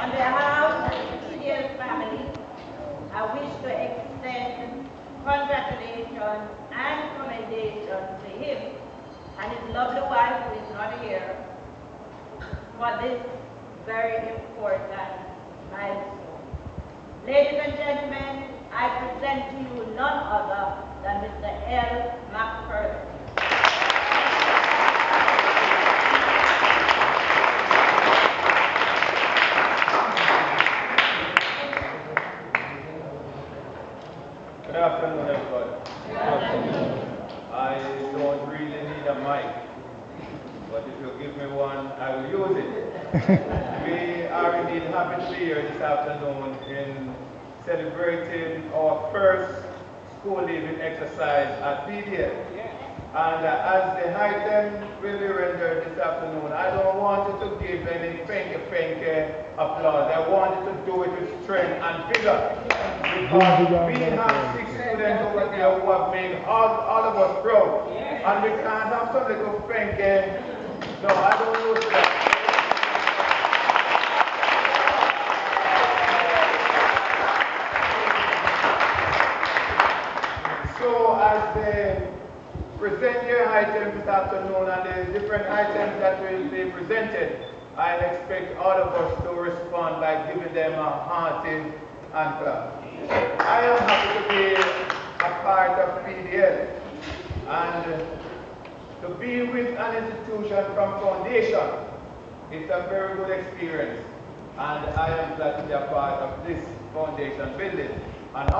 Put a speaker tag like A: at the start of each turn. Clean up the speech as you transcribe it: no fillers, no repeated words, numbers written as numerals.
A: On behalf of the PDL family, I wish to extend congratulations and commendations to him and his lovely wife who is not here for this very important milestone. Ladies and gentlemen, I present to you none other than Mr. L. McPherson.
B: Good afternoon, everybody.
A: Good afternoon.
B: I don't really need a mic, but if you give me one, I will use it. We are indeed happy to be here this afternoon in celebrating our first school leaving exercise at PDL. And as the item will be rendered this afternoon, I don't want you to give any fanky applause. I want you to do it with strength and vigor. Because we have 6 students over there who have made all of us proud. And we can't have some little fanky. No, I don't use that. So as they present their items this afternoon and the different items that will be presented, I expect all of us to respond by giving them a hearty hand clap. I am happy to be a part of PDL and to be with an institution from foundation. It's a very good experience and I am glad to be a part of this foundation building. And